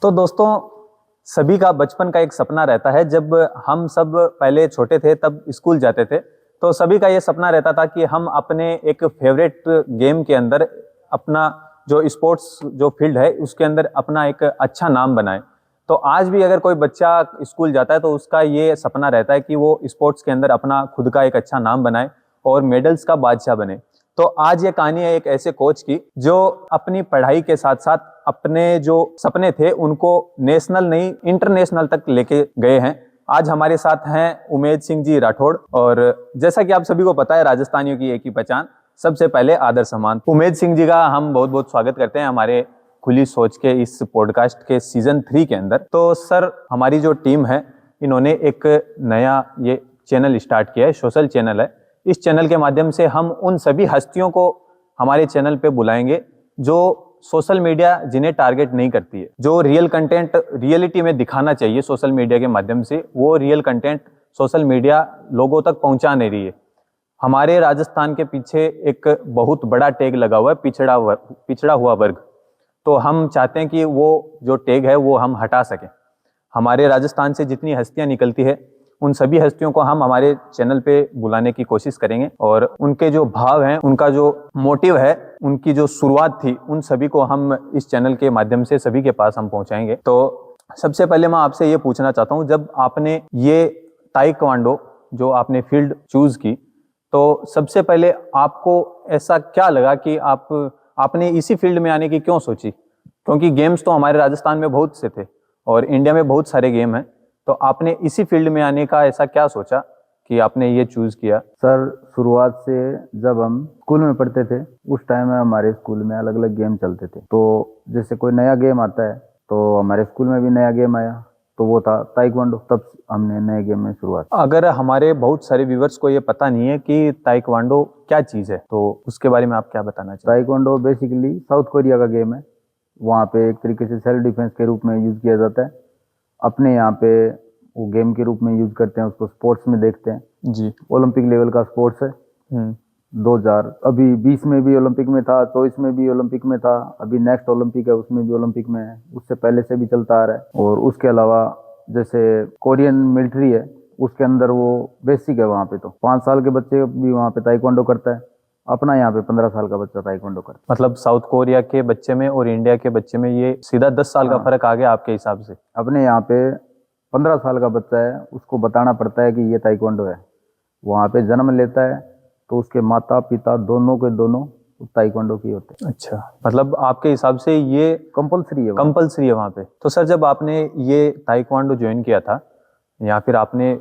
तो दोस्तों, सभी का बचपन का एक सपना रहता है। जब हम सब पहले छोटे थे तब स्कूल जाते थे, तो सभी का ये सपना रहता था कि हम अपने एक फेवरेट गेम के अंदर अपना जो स्पोर्ट्स जो फील्ड है उसके अंदर अपना एक अच्छा नाम बनाए। तो आज भी अगर कोई बच्चा स्कूल जाता है तो उसका ये सपना रहता है कि वो स्पोर्ट्स के अंदर अपना खुद का एक अच्छा नाम बनाए और मेडल्स का बादशाह बने। तो आज ये कहानी है एक ऐसे कोच की जो अपनी पढ़ाई के साथ साथ अपने जो सपने थे उनको नेशनल नहीं इंटरनेशनल तक लेके गए हैं। आज हमारे साथ हैं उमेद सिंह जी राठौड़। और जैसा कि आप सभी को पता है, राजस्थानियों की एक ही पहचान, सबसे पहले आदर सम्मान। उमेद सिंह जी का हम बहुत बहुत स्वागत करते हैं हमारे खुली सोच के इस पॉडकास्ट के सीजन 3 के अंदर। तो सर, हमारी जो टीम है इन्होंने एक नया ये चैनल स्टार्ट किया है, सोशल चैनल है। इस चैनल के माध्यम से हम उन सभी हस्तियों को हमारे चैनल पे बुलाएंगे जो सोशल मीडिया जिन्हें टारगेट नहीं करती है, जो रियल कंटेंट रियलिटी में दिखाना चाहिए सोशल मीडिया के माध्यम से, वो रियल कंटेंट सोशल मीडिया लोगों तक पहुंचा नहीं रही है। हमारे राजस्थान के पीछे एक बहुत बड़ा टैग लगा हुआ है, पिछड़ा हुआ वर्ग। तो हम चाहते हैं कि वो जो टैग है वो हम हटा सकें। हमारे राजस्थान से जितनी हस्तियां निकलती है उन सभी हस्तियों को हम हमारे चैनल पे बुलाने की कोशिश करेंगे और उनके जो भाव हैं, उनका जो मोटिव है, उनकी जो शुरुआत थी, उन सभी को हम इस चैनल के माध्यम से सभी के पास हम पहुंचाएंगे। तो सबसे पहले मैं आपसे ये पूछना चाहता हूँ, जब आपने ये ताइक्वांडो जो आपने फील्ड चूज की, तो सबसे पहले आपको ऐसा क्या लगा कि आपने इसी फील्ड में आने की क्यों सोची? क्योंकि गेम्स तो हमारे राजस्थान में बहुत से थे और इंडिया में बहुत सारे गेम हैं। तो आपने इसी फील्ड में आने का ऐसा क्या सोचा कि आपने ये चूज किया? सर, शुरुआत से जब हम स्कूल में पढ़ते थे उस टाइम में हमारे स्कूल में अलग अलग गेम चलते थे। तो जैसे कोई नया गेम आता है तो हमारे स्कूल में भी नया गेम आया, तो वो था ताइक्वांडो। तब हमने नए गेम में शुरुआत। अगर हमारे बहुत सारे व्यूवर्स को ये पता नहीं है कि ताइक्वांडो क्या चीज है, तो उसके बारे में आप क्या बताना चाहिए? ताइक्वांडो बेसिकली साउथ कोरिया का गेम है। वहाँ पे एक तरीके से सेल्फ डिफेंस के रूप में यूज किया जाता है। अपने यहाँ पे वो गेम के रूप में यूज करते हैं, उसको स्पोर्ट्स में देखते हैं जी। ओलंपिक लेवल का स्पोर्ट्स है। 2000 अभी 20 में भी ओलंपिक में था, 24 में भी ओलंपिक में था, अभी नेक्स्ट ओलंपिक है उसमें भी ओलंपिक में है। उससे पहले से भी चलता आ रहा है। और उसके अलावा जैसे कोरियन मिलिट्री है, उसके अंदर वो बेसिक है। वहाँ पे तो 5 साल के बच्चे भी वहाँ पे ताइक्वांडो करता है। अपना यहाँ पे 15 साल का बच्चा ताइक्वांडो करता है। मतलब साउथ कोरिया के बच्चे में और इंडिया के बच्चे में ये सीधा 10 साल का फर्क आ गया आपके हिसाब से? अपने यहाँ पे 15 साल का बच्चा है, उसको बताना पड़ता है कि ये ताइक्वांडो है। वहाँ पे जन्म लेता है तो उसके माता पिता दोनों के दोनों ताइक्वांडो की होते हैं। अच्छा, मतलब आपके हिसाब से ये कंपलसरी है कंपलसरी है वहाँ पे। तो सर, जब आपने ये ताइक्वांडो ज्वाइन किया था या फिर आपने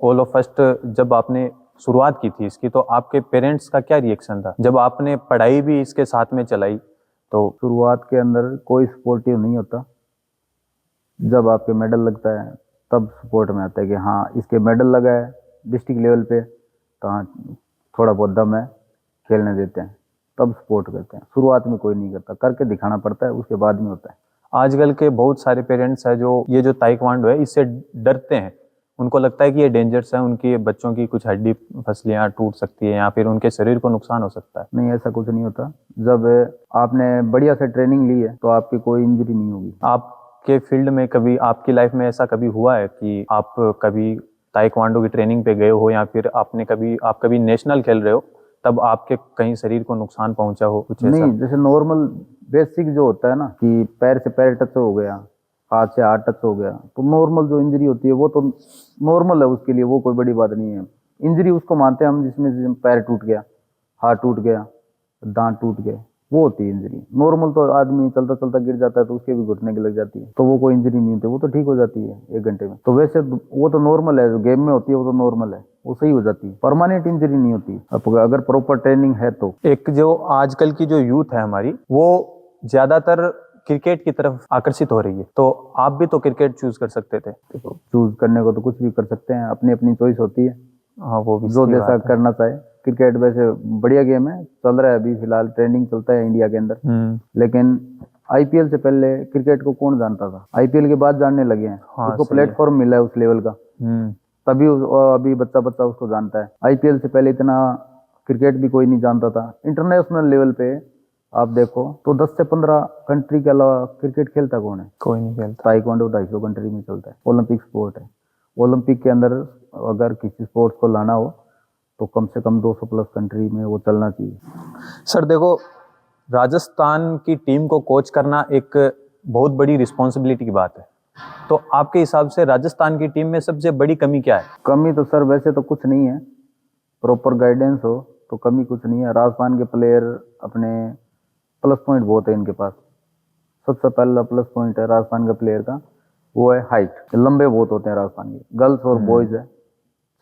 ऑल ऑफ फर्स्ट जब आपने शुरुआत की थी इसकी, तो आपके पेरेंट्स का क्या रिएक्शन था जब आपने पढ़ाई भी इसके साथ में चलाई? तो शुरुआत के अंदर कोई सपोर्टिव नहीं होता। जब आपके मेडल लगता है तब सपोर्ट में आता है कि हाँ इसके मेडल लगा है डिस्ट्रिक्ट लेवल पे, तो हाँ थोड़ा बहुत दम है, खेलने देते हैं, तब सपोर्ट करते हैं। शुरुआत में कोई नहीं करता, करके दिखाना पड़ता है, उसके बाद में होता है। आजकल के बहुत सारे पेरेंट्स हैं जो ये जो ताइक्वांडो है इससे डरते हैं। उनको लगता है कि ये डेंजरस है, उनकी बच्चों की कुछ हड्डी फसलियां टूट सकती है या फिर उनके शरीर को नुकसान हो सकता है। नहीं, ऐसा कुछ नहीं होता। जब आपने बढ़िया से ट्रेनिंग ली है तो आपकी कोई इंजरी नहीं होगी। आपके फील्ड में कभी आपकी लाइफ में ऐसा कभी हुआ है कि आप कभी ताइक्वांडो की ट्रेनिंग पे गए हो या फिर आप कभी नेशनल खेल रहे हो तब आपके कहीं शरीर को नुकसान पहुंचा हो, कुछ ऐसा? नहीं, जैसे नॉर्मल बेसिक जो होता है ना कि पैर से पैर टच हो गया, हाथ से हाथ टच हो गया, तो नॉर्मल जो इंजरी होती है वो तो नॉर्मल है, उसके लिए वो कोई बड़ी बात नहीं है। इंजरी उसको मानते हैं हम जिसमें पैर टूट गया, हाथ टूट गया, दांत टूट गए, वो होती है इंजरी। नॉर्मल तो आदमी चलता चलता गिर जाता है तो उसके भी घुटने की लग जाती है, तो वो कोई इंजरी नहीं होती, वो तो ठीक हो जाती है 1 घंटे में। तो वैसे वो तो नॉर्मल है, जो गेम में होती है वो तो नॉर्मल है, वो सही हो जाती है। परमानेंट इंजरी नहीं होती अब अगर प्रॉपर ट्रेनिंग है तो। एक जो आजकल की जो यूथ है हमारी, वो ज्यादातर क्रिकेट की तरफ आकर्षित हो रही है। तो आप भी तो क्रिकेट चूज कर सकते थे। चूज करने को तो कुछ भी कर सकते हैं, अपनी अपनी चॉइस होती है। हाँ, वो भी जो सही जैसा बात है। करना चाहे। क्रिकेट वैसे बढ़िया गेम है, चल रहा है अभी फिलहाल, ट्रेंडिंग चलता है इंडिया के अंदर। लेकिन आईपीएल से पहले क्रिकेट को कौन जानता था? आईपीएल के बाद जानने लगे हैं। हाँ, उसको सही है। प्लेटफॉर्म मिला है उस लेवल का, तभी अभी बच्चा बच्चा उसको जानता है। आईपीएल से पहले इतना क्रिकेट भी कोई नहीं जानता था। इंटरनेशनल लेवल पे आप देखो तो 10 से 15 कंट्री के अलावा क्रिकेट खेलता कौन है? कोई नहीं खेलता। ताइक्वांडो 250 कंट्री में चलता है, ओलंपिक स्पोर्ट है। ओलंपिक के अंदर अगर किसी स्पोर्ट्स को लाना हो तो कम से कम 200 प्लस कंट्री में वो चलना चाहिए। सर देखो, राजस्थान की टीम को कोच करना एक बहुत बड़ी रिस्पॉन्सिबिलिटी की बात है, तो आपके हिसाब से राजस्थान की टीम में सबसे बड़ी कमी क्या है? कमी तो सर वैसे तो कुछ नहीं है, प्रॉपर गाइडेंस हो तो कमी कुछ नहीं है। राजस्थान के प्लेयर अपने प्लस पॉइंट बहुत है इनके पास। सबसे पहला प्लस पॉइंट है राजस्थान का प्लेयर का, वो है हाइट। लंबे बहुत होते हैं राजस्थान के, गर्ल्स और बॉयज है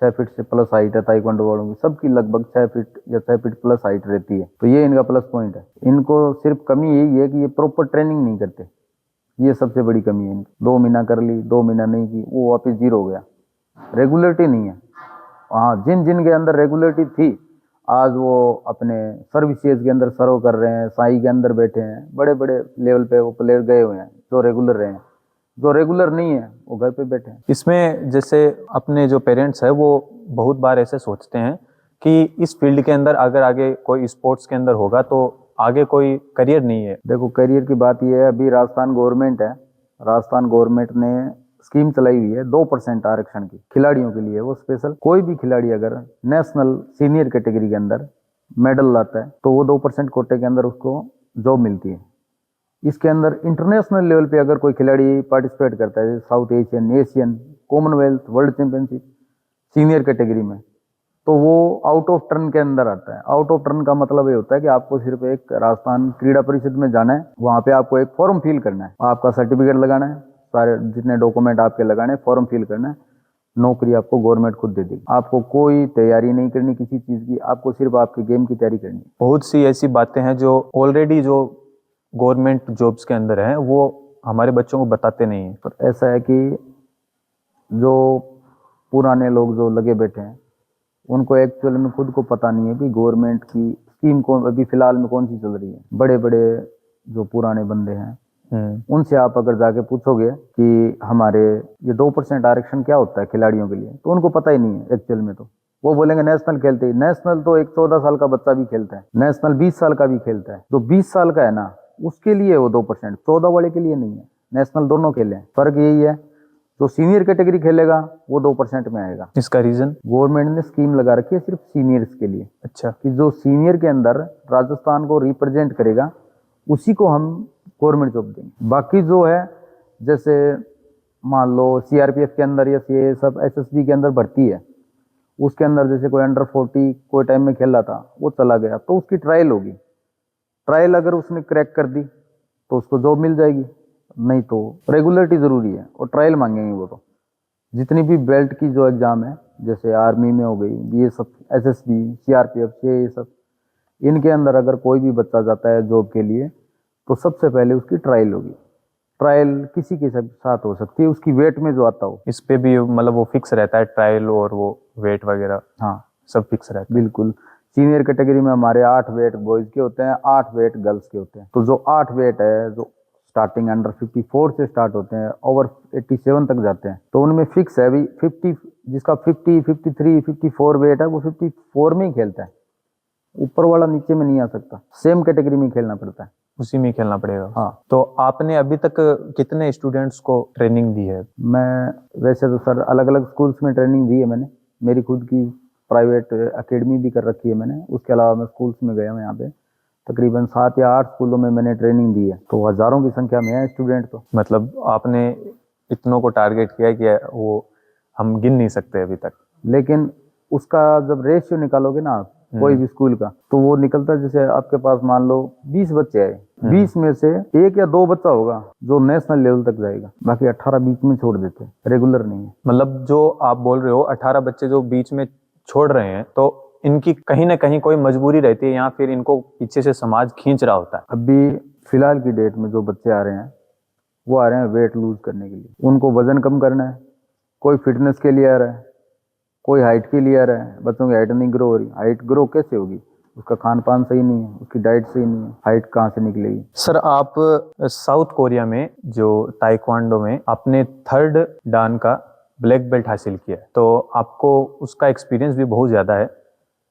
6 फीट से प्लस हाइट है। ताइक्वांडो वालों की सबकी लगभग 6 फीट या 6 फीट प्लस हाइट रहती है, तो ये इनका प्लस पॉइंट है। इनको सिर्फ कमी यही है कि ये प्रॉपर ट्रेनिंग नहीं करते, ये सबसे बड़ी कमी है इनकी। 2 महीना कर ली, 2 महीना नहीं की, वो वापस जीरो हो गया। रेगुलरिटी नहीं है। हाँ, जिन जिन के अंदर रेगुलरिटी थी आज वो अपने सर्विसेज के अंदर सर्व कर रहे हैं, साई के अंदर बैठे हैं, बड़े बड़े लेवल पे वो प्लेयर गए हुए हैं जो रेगुलर रहे हैं। जो रेगुलर नहीं है वो घर पे बैठे हैं। इसमें जैसे अपने जो पेरेंट्स है वो बहुत बार ऐसे सोचते हैं कि इस फील्ड के अंदर अगर आगे कोई स्पोर्ट्स के अंदर होगा तो आगे कोई करियर नहीं है। देखो, करियर की बात यह है, अभी राजस्थान गवर्नमेंट है, राजस्थान गवर्नमेंट ने स्कीम चलाई हुई है 2% आरक्षण की खिलाड़ियों के लिए। वो स्पेशल कोई भी खिलाड़ी अगर नेशनल सीनियर कैटेगरी के अंदर मेडल लाता है तो वो 2% कोटे के अंदर उसको जॉब मिलती है। इसके अंदर इंटरनेशनल लेवल पे अगर कोई खिलाड़ी पार्टिसिपेट करता है, south Asian, Asian, Commonwealth, world championship senior category में, तो वो आउट ऑफ टर्न के अंदर आता है। आउट ऑफ टर्न का मतलब ये होता है कि आपको सिर्फ एक राजस्थान क्रीड़ा परिषद में जाना है, वहां पे आपको एक फॉर्म फिल करना है, आपका सर्टिफिकेट लगाना है, सारे जितने डॉक्यूमेंट आपके लगाने, फॉर्म फिल करना है, नौकरी आपको गवर्नमेंट खुद दे देगी। आपको कोई तैयारी नहीं करनी किसी चीज की, आपको सिर्फ आपके गेम की तैयारी करनी है। बहुत सी ऐसी बातें हैं जो ऑलरेडी जो गवर्नमेंट जॉब्स के अंदर हैं वो हमारे बच्चों को बताते नहीं हैं। पर ऐसा है कि जो पुराने लोग जो लगे बैठे हैं उनको एक्चुअल में खुद को पता नहीं है कि गवर्नमेंट की स्कीम कौन अभी फिलहाल में कौन सी चल रही है। बड़े बड़े जो पुराने बंदे हैं उनसे आप अगर जाके पूछोगे कि हमारे ये 2% आरक्षण क्या होता है खिलाड़ियों के लिए, तो उनको पता ही नहीं है एक्चुअल में। तो वो बोलेंगे नेशनल खेलते ही। नेशनल तो एक 14 साल का बच्चा भी खेलता है, नेशनल 20 साल का भी खेलता है। जो 20 साल का है ना उसके लिए वो 2%, 14 वाले के लिए नहीं है। नेशनल दोनों खेले हैं, फर्क यही है। जो सीनियर कैटेगरी खेलेगा वो 2% में आएगा। इसका रीजन गवर्नमेंट ने स्कीम लगा रखी है सिर्फ सीनियर्स के लिए। अच्छा, कि जो सीनियर के अंदर राजस्थान को रिप्रेजेंट करेगा उसी को हम गवर्नमेंट जॉब देंगे। बाकी जो है जैसे मान लो सीआरपीएफ के अंदर या सीए सब एसएसबी के अंदर भर्ती है, उसके अंदर जैसे कोई अंडर 40 कोई टाइम में खेला था वो चला गया तो उसकी ट्रायल होगी। ट्रायल अगर उसने क्रैक कर दी तो उसको जॉब मिल जाएगी, नहीं तो रेगुलरिटी जरूरी है और ट्रायल मांगेंगे वो। तो जितनी भी बेल्ट की जो एग्जाम है जैसे आर्मी में हो गई, ये सब एसएसबी, सीआरपीएफ, ये सब, इनके अंदर अगर कोई भी बच्चा जाता है जॉब के लिए तो सबसे पहले उसकी ट्रायल होगी। ट्रायल किसी के साथ हो सकती है, उसकी वेट में जो आता हो। इस पे भी मतलब वो फिक्स रहता है ट्रायल और वो वेट वगैरह? हाँ, सब फिक्स रहता है। बिल्कुल। सीनियर कैटेगरी में हमारे 8 वेट बॉयज के होते हैं, 8 वेट गर्ल्स के होते हैं। तो जो 8 वेट है जो स्टार्टिंग अंडर 54 से स्टार्ट होते हैं ओवर 87 तक जाते हैं, तो उनमें फिक्स है भी 50, जिसका 50, 53, 54 वेट है वो 54 में ही खेलता है। ऊपर वाला नीचे में नहीं आ सकता, सेम कैटेगरी में खेलना पड़ता है, उसी में खेलना पड़ेगा। हाँ। तो आपने अभी तक कितने स्टूडेंट्स को ट्रेनिंग दी है? मैं वैसे तो सर अलग अलग स्कूल्स में ट्रेनिंग दी है मैंने। मेरी खुद की प्राइवेट एकेडमी भी कर रखी है मैंने। उसके अलावा मैं स्कूल्स में गया हूँ, यहाँ पे तकरीबन 7 या 8 स्कूलों में मैंने ट्रेनिंग दी है। तो हजारों की संख्या में है स्टूडेंट। तो मतलब आपने इतनों को टारगेट किया है कि वो हम गिन नहीं सकते अभी तक। लेकिन उसका जब रेशियो निकालोगे ना आप कोई भी स्कूल का, तो वो निकलता है जैसे आपके पास मान लो 20 बच्चे आए, 20 में से 1 या 2 बच्चा होगा जो नेशनल लेवल तक जाएगा, बाकी 18 बीच में छोड़ देते हैं, रेगुलर नहीं है। मतलब जो आप बोल रहे हो 18 बच्चे जो बीच में छोड़ रहे हैं, तो इनकी कहीं ना कहीं कोई मजबूरी रहती है या फिर इनको पीछे से समाज खींच रहा होता है? अभी फिलहाल की डेट में जो बच्चे आ रहे हैं वो आ रहे हैं वेट लूज करने के लिए। उनको वजन कम करना है, कोई फिटनेस के लिए आ रहा है, कोई हाइट के लिए आ रहा है। बच्चों की हाइट नहीं ग्रो हो रही, हाइट ग्रो कैसे होगी? उसका खान पान सही नहीं है, उसकी डाइट सही नहीं है, हाइट कहाँ से निकलेगी? सर आप साउथ कोरिया में जो ताइक्वांडो में आपने 3rd डान का ब्लैक बेल्ट हासिल किया है, तो आपको उसका एक्सपीरियंस भी बहुत ज़्यादा है।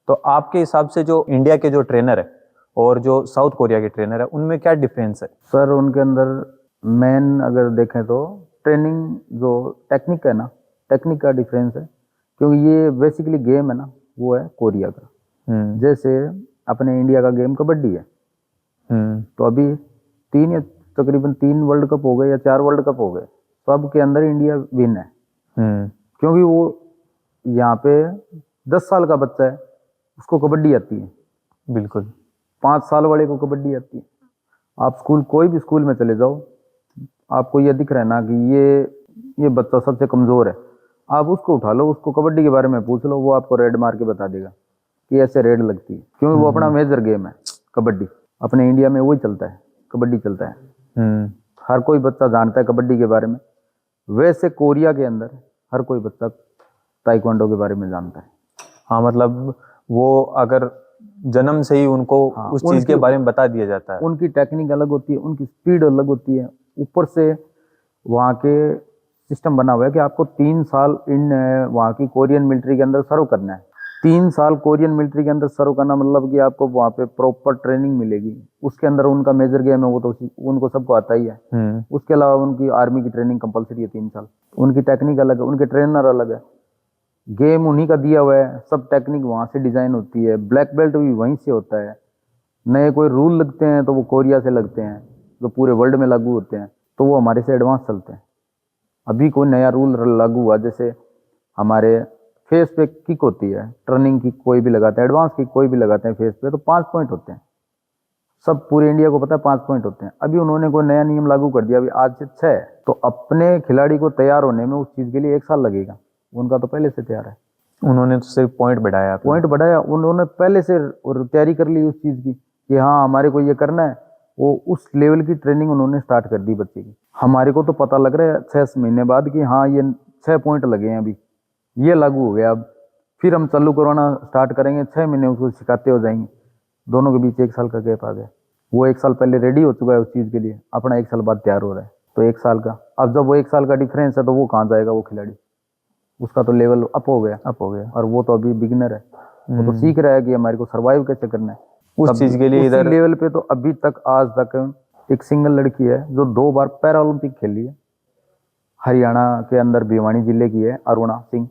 तो आपके हिसाब से जो इंडिया के जो ट्रेनर है और जो साउथ कोरिया के ट्रेनर है, उनमें क्या डिफरेंस है? सर उनके अंदर मेन अगर देखें तो ट्रेनिंग जो टेक्निक है ना, टेक्निक का डिफरेंस है, क्योंकि ये बेसिकली गेम है ना, वो है कोरिया का। जैसे अपने इंडिया का गेम कबड्डी है, तो अभी तकरीबन 3 वर्ल्ड कप हो गए या 4 वर्ल्ड कप हो गए, सब के अंदर इंडिया विन है। क्योंकि वो यहाँ पे 10 साल का बच्चा है, उसको कबड्डी आती है, बिल्कुल। 5 साल वाले को कबड्डी आती है। आप कोई भी स्कूल में चले जाओ, आपको ये दिख रहा है ना कि ये बच्चा सबसे कमजोर है, आप उसको उठा लो, उसको कबड्डी के बारे में पूछ लो, वो आपको रेड मार के बता देगा कि ऐसे रेड लगती है, क्योंकि वो अपना मेजर गेम है कबड्डी। अपने इंडिया में वही चलता है, कबड्डी चलता है। हर कोई बच्चा जानता है कबड्डी के बारे में। वैसे कोरिया के अंदर हर कोई बच्चा ताइक्वांडो के बारे में जानता है। हाँ, मतलब वो अगर जन्म से ही उनको उस चीज के बारे में बता दिया जाता है। उनकी टेक्निक अलग होती है, उनकी स्पीड अलग होती है। ऊपर से वहाँ के सिस्टम बना हुआ है कि आपको 3 साल वहाँ की कोरियन मिलिट्री के अंदर सर्व करना है। 3 साल कोरियन मिलिट्री के अंदर सर्व करना मतलब कि आपको वहाँ पे प्रॉपर ट्रेनिंग मिलेगी। उसके अंदर उनका मेजर गेम है, वो तो उनको सबको आता ही है। उसके अलावा उनकी आर्मी की ट्रेनिंग कंपलसरी है 3 साल। उनकी टेक्निक अलग है, उनके ट्रेनर अलग है, गेम उन्हीं का दिया हुआ है, सब टेक्निक वहाँ से डिजाइन होती है, ब्लैक बेल्ट भी वहीं से होता है। नए कोई रूल लगते हैं तो वो कोरिया से लगते हैं, जो पूरे वर्ल्ड में लागू होते हैं, तो वो हमारे से एडवांस चलते हैं। अभी कोई नया रूल लागू हुआ, जैसे हमारे फेस पे किक होती है, टर्निंग किक कोई भी लगाता है, एडवांस किक कोई भी लगाते हैं फेस पे, तो 5 पॉइंट होते हैं। सब पूरे इंडिया को पता है 5 पॉइंट होते हैं। अभी उन्होंने कोई नया नियम लागू कर दिया, अभी आज से 6, तो अपने खिलाड़ी को तैयार होने में उस चीज के लिए 1 साल लगेगा। उनका तो पहले से तैयार है। उन्होंने तो सिर्फ पॉइंट बढ़ाया, उन्होंने पहले से और तैयारी कर ली उस चीज की कि हाँ हमारे को ये करना है। वो उस लेवल की ट्रेनिंग उन्होंने स्टार्ट कर दी बच्चे की। हमारे को तो पता लग रहा है 6 महीने बाद कि हाँ ये 6 पॉइंट लगे हैं, अभी ये लागू हो गया। अब फिर हम चालू करवाना स्टार्ट करेंगे, 6 महीने उसको सिखाते हो जाएंगे। दोनों के बीच 1 साल का गैप आ गया। वो 1 साल पहले रेडी हो चुका है उस चीज के लिए, अपना 1 साल बाद तैयार हो रहा है, तो 1 साल का। अब जब वो 1 साल का डिफरेंस है तो वो कहाँ जाएगा वो खिलाड़ी? उसका तो लेवल अप हो गया, और वो तो अभी बिगिनर है। वो तो सीख रहा है कि हमारे को सर्वाइव कैसे करना है उस चीज के लिए। इधर लेवल पे तो अभी तक आज तक एक सिंगल लड़की है जो 2 बार पैरा ओलंपिक खेली है। हरियाणा के अंदर भिवानी जिले की है अरुणा सिंह,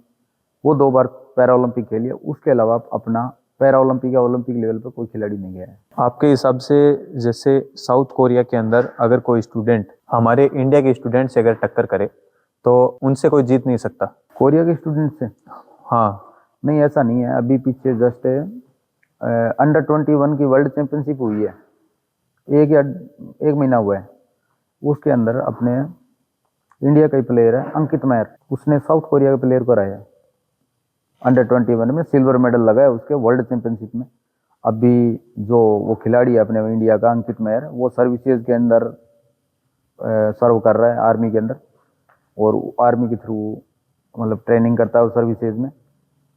वो 2 बार पैरा ओलंपिक खेली है। उसके अलावा अपना पैरा ओलंपिक या ओलंपिक लेवल पे कोई खिलाड़ी नहीं गया है। आपके हिसाब से जैसे साउथ कोरिया के अंदर अगर कोई स्टूडेंट हमारे इंडिया के स्टूडेंट से अगर टक्कर करे तो उनसे कोई जीत नहीं सकता? कोरिया के स्टूडेंट से? हाँ। नहीं, ऐसा नहीं है। अभी पीछे जस्ट अंडर 21 की वर्ल्ड चैंपियनशिप हुई है, 1 महीना हुआ है। उसके अंदर अपने इंडिया का ही प्लेयर है अंकित महर, उसने साउथ कोरिया के प्लेयर को हराया अंडर 21 में, सिल्वर मेडल लगा है उसके वर्ल्ड चैंपियनशिप में। अभी जो वो खिलाड़ी है अपने इंडिया का अंकित महर, वो सर्विसेज के अंदर सर्व कर रहा है आर्मी के अंदर, और आर्मी के थ्रू मतलब ट्रेनिंग करता है उस सर्विसेज में।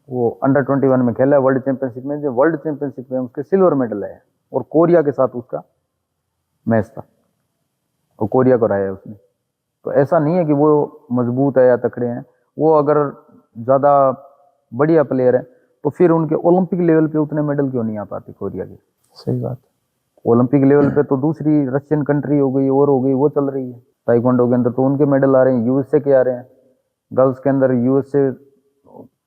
वो अंडर 21 में खेला है वर्ल्ड चैंपियनशिप में, जो वर्ल्ड चैंपियनशिप में उसके सिल्वर मेडल है, और कोरिया के साथ उसका मैच था, और कोरिया को हराया उसने। तो ऐसा नहीं है कि वो मजबूत है या तकड़े हैं। वो अगर ज़्यादा बढ़िया प्लेयर है तो फिर उनके ओलंपिक लेवल पे उतने मेडल क्यों नहीं आ पाते कोरिया के? सही बात। ओलंपिक लेवल पे तो दूसरी रशियन कंट्री हो गई और हो गई, वो चल रही है। ताइक्वांडो के अंदर तो उनके मेडल आ रहे हैं, यूएसए के आ रहे हैं। गर्ल्स के अंदर यूएसए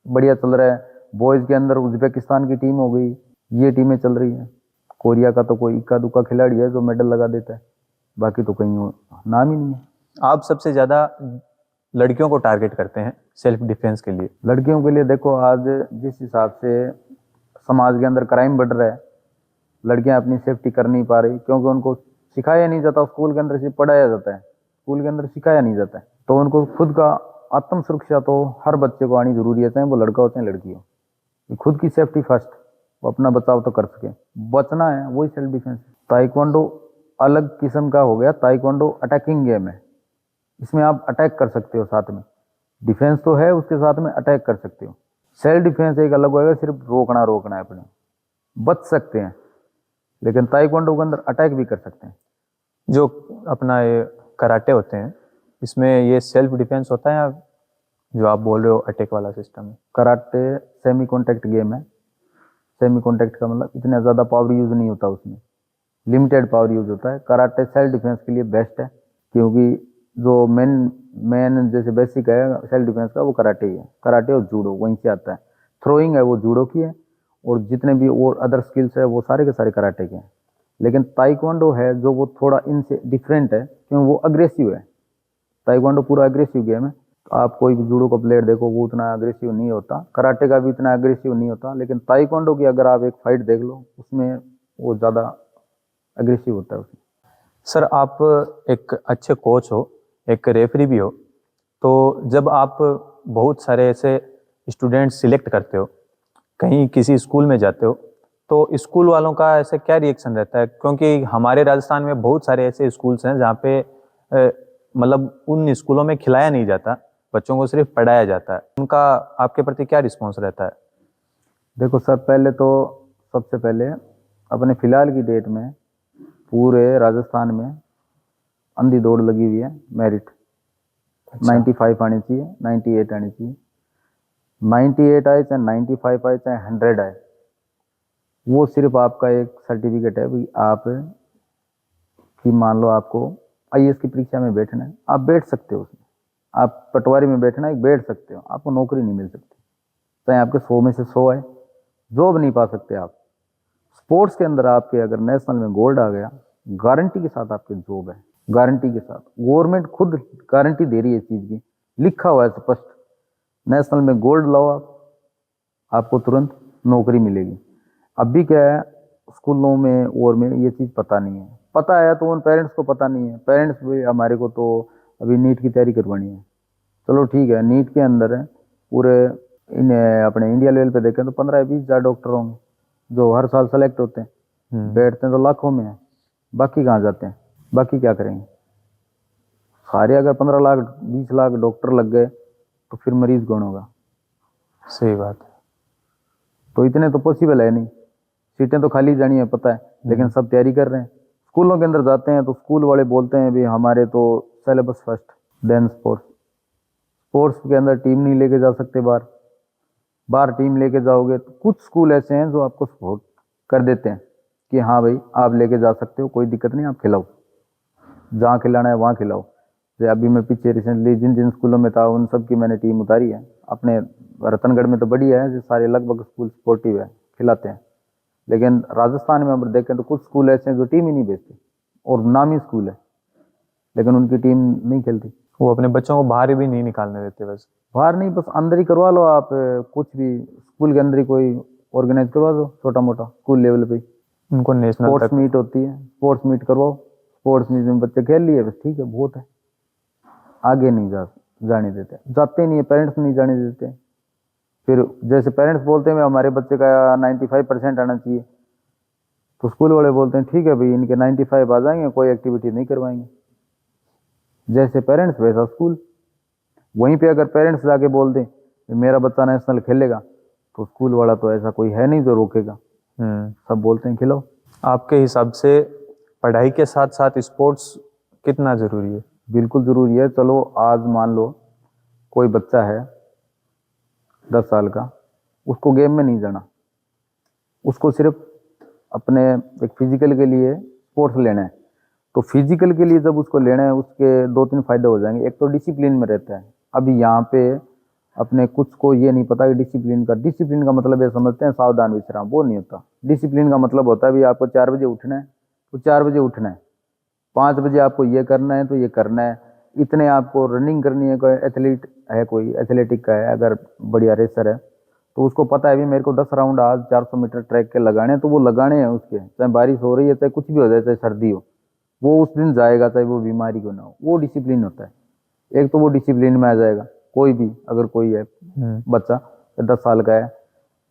बढ़िया चल रहा है, बॉयज के अंदर उज्बेकिस्तान की टीम हो गई, ये टीमें चल रही हैं। कोरिया का तो कोई इक्का दुक्का खिलाड़ी है जो मेडल लगा देता है, बाकी तो कहीं नाम ही नहीं है। आप सबसे ज्यादा लड़कियों को टारगेट करते हैं सेल्फ डिफेंस के लिए? लड़कियों के लिए देखो, आज जिस हिसाब से समाज के अंदर क्राइम बढ़ रहा है, लड़कियां अपनी सेफ्टी कर नहीं पा रही, क्योंकि उनको सिखाया नहीं जाता। स्कूल के अंदर सिर्फ पढ़ाया जाता है, स्कूल के अंदर सिखाया नहीं जाता है। तो उनको खुद का आत्म सुरक्षा तो हर बच्चे को आनी जरूरी है, चाहे वो लड़का हो चाहे लड़की हो। खुद की सेफ्टी फर्स्ट, वो अपना बचाव तो कर सके, बचना है, वही सेल्फ डिफेंस। ताइक्वांडो अलग किस्म का हो गया। ताइक्वांडो अटैकिंग गेम है, इसमें आप अटैक कर सकते हो, साथ में डिफेंस तो है, उसके साथ में अटैक कर सकते हो। सेल्फ डिफेंस एक अलग होगा, सिर्फ रोकना है अपने, बच सकते हैं, लेकिन ताइक्वांडो के अंदर अटैक भी कर सकते हैं। जो अपना ये कराटे होते हैं, इसमें ये सेल्फ डिफेंस होता है या जो आप बोल रहे हो अटैक वाला सिस्टम है? कराटे सेमी कॉन्टैक्ट गेम है। सेमी कॉन्टैक्ट का मतलब इतना ज़्यादा पावर यूज नहीं होता उसमें, लिमिटेड पावर यूज होता है। कराटे सेल्फ डिफेंस के लिए बेस्ट है, क्योंकि जो मेन जैसे बेसिक है सेल्फ डिफेंस का वो कराटे ही है। कराटे और जूडो वहीं से आता है। थ्रोइंग है वो जूडो की है, और जितने भी और अदर स्किल्स है वो सारे के सारे कराटे के हैं। लेकिन ताइक्वांडो है जो वो थोड़ा इनसे डिफरेंट है, क्योंकि वो अग्रेसिव है। ताइक्वांडो पूरा अग्रेसिव गेम है। आप कोई भी जूडो का प्लेयर देखो वो उतना अग्रेसिव नहीं होता, कराटे का भी इतना अग्रेसिव नहीं होता, लेकिन ताइक्वांडो की अगर आप एक फाइट देख लो उसमें वो ज़्यादा अग्रेसिव होता है उसमें। सर आप एक अच्छे कोच हो, एक रेफरी भी हो, तो जब आप बहुत सारे ऐसे स्टूडेंट सिलेक्ट करते हो, कहीं किसी स्कूल में जाते हो, तो स्कूल वालों का ऐसे क्या रिएक्शन रहता है? क्योंकि हमारे राजस्थान में बहुत सारे ऐसे स्कूल्स हैं जहाँ पे मतलब उन स्कूलों में खिलाया नहीं जाता, बच्चों को सिर्फ पढ़ाया जाता है। उनका आपके प्रति क्या रिस्पॉन्स रहता है? देखो सर, सबसे पहले अपने फिलहाल की डेट में पूरे राजस्थान में अंधी दौड़ लगी हुई है मेरिट। 95 आनी चाहिए, 98 आनी चाहिए। 98 आए चाहे 95 आए चाहे 100 आए, वो सिर्फ आपका एक सर्टिफिकेट है भाई। आप कि मान लो आपको आईएएस की परीक्षा में बैठना है, आप बैठ सकते हो उसमें। आप पटवारी में बैठना है, बैठ सकते हो, आपको नौकरी नहीं मिल सकती। चाहे आपके 100 में से 100 आए, जॉब नहीं पा सकते आप। स्पोर्ट्स के अंदर आपके अगर नेशनल में गोल्ड आ गया, गारंटी के साथ आपकी जॉब है, गारंटी के साथ। गवर्नमेंट खुद गारंटी दे रही है इस चीज़ की, लिखा हुआ है स्पष्ट। नेशनल में गोल्ड लाओ आप, आपको तुरंत नौकरी मिलेगी। अभी क्या है, स्कूलों में और में ये चीज़ पता नहीं है। पता है तो उन पेरेंट्स को पता नहीं है। पेरेंट्स भी हमारे को तो अभी नीट की तैयारी करवानी है, चलो ठीक है। नीट के अंदर है पूरे इन अपने इंडिया लेवल पे देखें तो 15-20 हज़ार डॉक्टर होंगे जो हर साल सेलेक्ट होते हैं। बैठते हैं तो लाखों में है, बाकी कहाँ जाते हैं? बाकी क्या करेंगे? सारे अगर 15 लाख 20 लाख डॉक्टर लग गए तो फिर मरीज कौन होगा? सही बात है। तो इतने तो पॉसिबल है नहीं। सीटें तो खाली जानी है पता है, लेकिन सब तैयारी कर रहे हैं। स्कूलों के अंदर जाते हैं तो स्कूल वाले बोलते हैं भी हमारे तो syllabus first, then sports. Sports के अंदर टीम नहीं लेके जा सकते बाहर। बाहर टीम लेके जाओगे तो कुछ स्कूल ऐसे हैं जो आपको सपोर्ट कर देते हैं कि हाँ भाई आप लेके जा सकते हो, कोई दिक्कत नहीं, आप खिलाओ, जहाँ खिलाना है वहाँ खिलाओ। जैसे अभी मैं पीछे रिसेंटली जिन जिन स्कूलों में था उन सब की मैंने टीम उतारी है। अपने रतनगढ़ में तो बढ़िया है, जो सारे लगभग स्कूल स्पोर्टिव है, खिलाते हैं। लेकिन राजस्थान में अगर देखें तो कुछ स्कूल ऐसे हैं जो टीम ही नहीं भेजते, और नामी स्कूल है लेकिन उनकी टीम नहीं खेलती। वो अपने बच्चों को बाहर भी नहीं निकालने देते बस। बाहर नहीं, बस अंदर ही करवा लो आप। कुछ भी स्कूल के अंदर ही कोई ऑर्गेनाइज करवा दो, छोटा मोटा स्कूल लेवल पे। उनको नेशनल स्पोर्ट्स तक। मीट होती है, स्पोर्ट्स मीट करवाओ। स्पोर्ट्स मीट में बच्चे खेल लिए, बस ठीक है, बहुत है। आगे नहीं जाने देते, जाते नहीं है, पेरेंट्स नहीं जाने देते। फिर जैसे पेरेंट्स बोलते हैं हमारे बच्चे का 95% आना चाहिए, तो स्कूल वाले बोलते हैं ठीक है भाई इनके 95 आ जाएंगे, कोई एक्टिविटी नहीं करवाएंगे। जैसे पेरेंट्स वैसा स्कूल। वहीं पे अगर पेरेंट्स जाके बोल दें मेरा बच्चा नेशनल खेलेगा, तो स्कूल वाला तो ऐसा कोई है नहीं जो रोकेगा। सब बोलते हैं खिलाओ। आपके हिसाब से पढ़ाई के साथ साथ स्पोर्ट्स कितना जरूरी है? बिल्कुल जरूरी है। चलो आज मान लो कोई बच्चा है 10 साल का, उसको गेम में नहीं जाना, उसको सिर्फ अपने एक फिजिकल के लिए स्पोर्ट्स लेना है। तो फिजिकल के लिए जब उसको लेना है, उसके 2-3 फायदे हो जाएंगे। एक तो डिसिप्लिन में रहता है। अभी यहाँ पे अपने कुछ को ये नहीं पता कि डिसिप्लिन का मतलब ये समझते हैं सावधान विश्राम, वो नहीं होता। डिसिप्लिन का मतलब होता है भी आपको 4 बजे उठना है तो 4 बजे उठना है, 5 बजे आपको ये करना है तो ये करना है, इतने आपको रनिंग करनी है। कोई एथलीट है, कोई एथलेटिक का है अगर बढ़िया रेसर है, तो उसको पता है भी मेरे को 10 राउंड आज 400 मीटर ट्रैक के लगाने हैं, तो वो लगाने हैं उसके, चाहे बारिश हो रही है, चाहे कुछ भी हो जाए, चाहे सर्दी हो, वो उस दिन जाएगा, चाहे वो बीमारी को ना हो। वो डिसिप्लिन होता है। एक तो वो डिसिप्लिन में आ जाएगा। कोई भी अगर कोई है बच्चा 10 साल का है,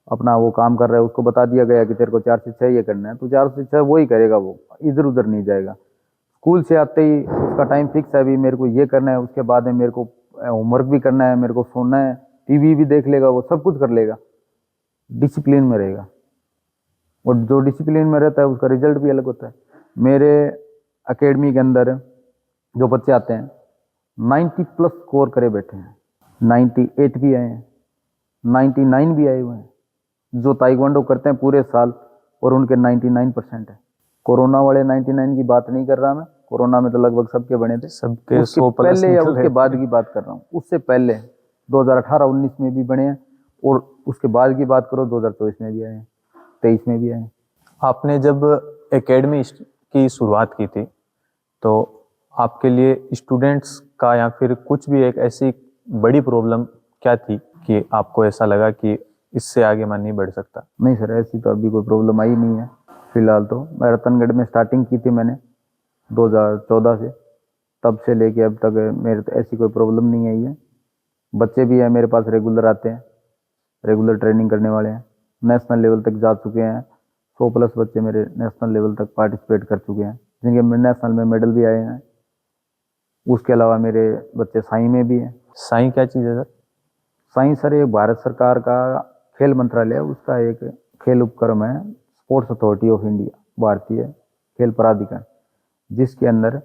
अपना वो काम कर रहा है, उसको बता दिया गया कि तेरे को 4 से 6 ये करना है, तो 4 से 6 वो ही करेगा, वो इधर उधर नहीं जाएगा। स्कूल से आते ही उसका टाइम फिक्स है, अभी मेरे को ये करना है, उसके बाद में मेरे को होमवर्क भी करना है, मेरे को सोना है, टीवी भी देख लेगा, वो सब कुछ कर लेगा, डिसिप्लिन में रहेगा। और जो डिसिप्लिन में रहता है उसका रिजल्ट भी अलग होता है। मेरे एकेडमी के अंदर जो बच्चे आते हैं 90+ स्कोर करे बैठे हैं, 98 भी आए हैं, 99 भी आए हुए हैं, जो ताइक्वांडो करते हैं पूरे साल, और उनके 99% है। कोरोना वाले 99 की बात नहीं कर रहा मैं, कोरोना में तो लगभग सबके बने थे, सबके उसके 100 प्लस पहले या निकल उसके रहे बाद थे। की बात कर रहा हूँ। उससे पहले 2018-19 में भी बने हैं, और उसके बाद की बात करो 2024 में भी आए हैं, 23 में भी आए हैं। आपने जब एकेडमी की शुरुआत की थी तो आपके लिए स्टूडेंट्स का या फिर कुछ भी एक ऐसी बड़ी प्रॉब्लम क्या थी कि आपको ऐसा लगा कि इससे आगे मैं नहीं बढ़ सकता? नहीं सर, ऐसी तो अभी कोई प्रॉब्लम आई नहीं है फिलहाल। तो मैं रतनगढ़ में स्टार्टिंग की थी मैंने 2014 से, तब से लेके अब तक मेरे तो ऐसी कोई प्रॉब्लम नहीं आई है। बच्चे भी हैं मेरे पास, रेगुलर आते हैं, रेगुलर ट्रेनिंग करने वाले हैं, नेशनल लेवल तक जा चुके हैं। 100 प्लस बच्चे मेरे नेशनल लेवल तक पार्टिसिपेट कर चुके हैं, जिनके नेशनल में मेडल भी आए हैं। उसके अलावा मेरे बच्चे साई में भी हैं। साई क्या चीज़ है सर? साई सर एक भारत सरकार का खेल मंत्रालय है, उसका एक खेल उपक्रम है, स्पोर्ट्स अथॉरिटी ऑफ इंडिया, भारतीय खेल प्राधिकरण, जिसके अंदर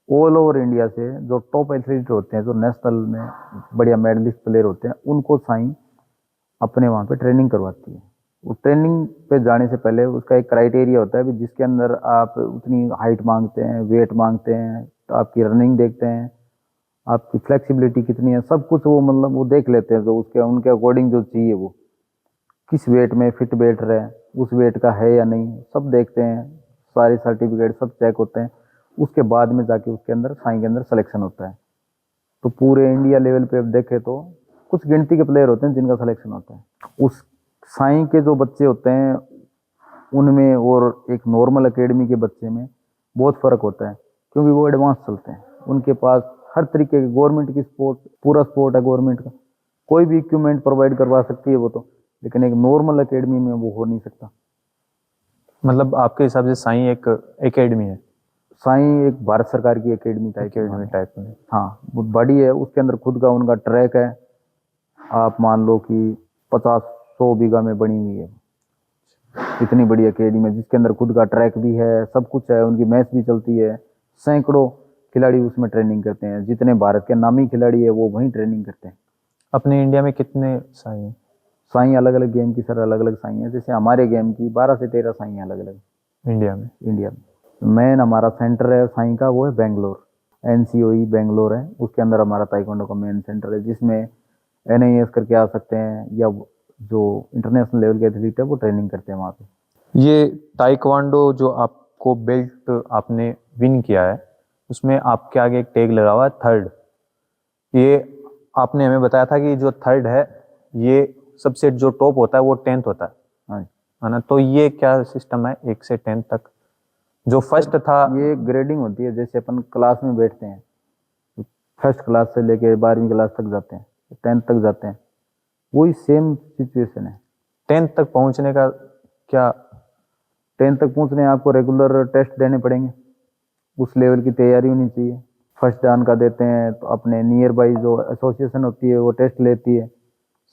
ऑल ओवर इंडिया से जो टॉप एथलीट होते हैं, जो नेशनल में बढ़िया मेडलिस्ट प्लेयर होते हैं, उनको साई अपने वहाँ पे ट्रेनिंग करवाती है। वो ट्रेनिंग पे जाने से पहले उसका एक क्राइटेरिया होता है भी, जिसके अंदर आप उतनी हाइट मांगते हैं, वेट मांगते हैं, तो आपकी रनिंग देखते हैं, आपकी फ्लेक्सिबिलिटी कितनी है, सब कुछ वो मतलब वो देख लेते हैं। जो उसके उनके अकॉर्डिंग जो चाहिए, वो किस वेट में फिट बैठ रहे हैं, उस वेट का है या नहीं, सब देखते हैं। सारे सर्टिफिकेट सब चेक होते हैं। उसके बाद में जाके उसके अंदर साई के अंदर सिलेक्शन होता है। तो पूरे इंडिया लेवल पे अब देखे तो कुछ गिनती के प्लेयर होते हैं जिनका सिलेक्शन होता है। उस साई के जो बच्चे होते हैं उनमें और एक नॉर्मल एकेडमी के बच्चे में बहुत फर्क होता है, क्योंकि वो एडवांस चलते हैं। उनके पास हर तरीके के गवर्नमेंट की सपोर्ट, पूरा सपोर्ट है गवर्नमेंट का, कोई भी इक्विपमेंट प्रोवाइड करवा सकती है वो तो, लेकिन एक नॉर्मल एकेडमी में वो हो नहीं सकता। मतलब आपके हिसाब से साई एक एकेडमी है? साई एक भारत सरकार की एकेडमी एकेडमी टाइप में? हाँ, बहुत बड़ी है। उसके अंदर खुद का उनका ट्रैक है। आप मान लो कि 50-100 बीघा में बनी हुई है, इतनी बड़ी एकेडमी है, जिसके अंदर खुद का ट्रैक भी है, सब कुछ है। उनकी मैच भी चलती है, सैकड़ों खिलाड़ी उसमें ट्रेनिंग करते हैं। जितने भारत के नामी खिलाड़ी है वो वहीं ट्रेनिंग करते हैं। अपने इंडिया में कितने साई हैं? साई अलग अलग गेम की सर अलग अलग साई है। जैसे हमारे गेम की 12 से 13 साई अलग अलग इंडिया में? इंडिया में। मेन हमारा सेंटर है साई का, वो है बेंगलोर, NCOE बेंगलोर है। उसके अंदर हमारा ताइक्वांडो का मेन सेंटर है, जिसमें NIS करके आ सकते हैं, या जो इंटरनेशनल लेवल के एथलीट है वो ट्रेनिंग करते हैं वहाँ पे। ये ताइक्वांडो जो आपको बेल्ट आपने विन किया है, उसमें आपके आगे एक टैग लगा हुआ है थर्ड। ये आपने हमें बताया था कि जो थर्ड है ये सबसे जो टॉप होता है वो 10th होता हाँ, है ना? तो ये क्या सिस्टम है 1 से 10 तक? जो फर्स्ट था ये ग्रेडिंग होती है। जैसे अपन क्लास में बैठते हैं, फर्स्ट क्लास से लेके 12वीं क्लास तक जाते हैं, 10th तक जाते हैं, वही सेम सिचुएशन है। 10th तक पहुंचने का क्या? 10th तक पहुंचने आपको रेगुलर टेस्ट देने पड़ेंगे, उस लेवल की तैयारी होनी चाहिए। फर्स्ट डान का देते हैं तो अपने नियर बाई जो एसोसिएशन होती है वो टेस्ट लेती है।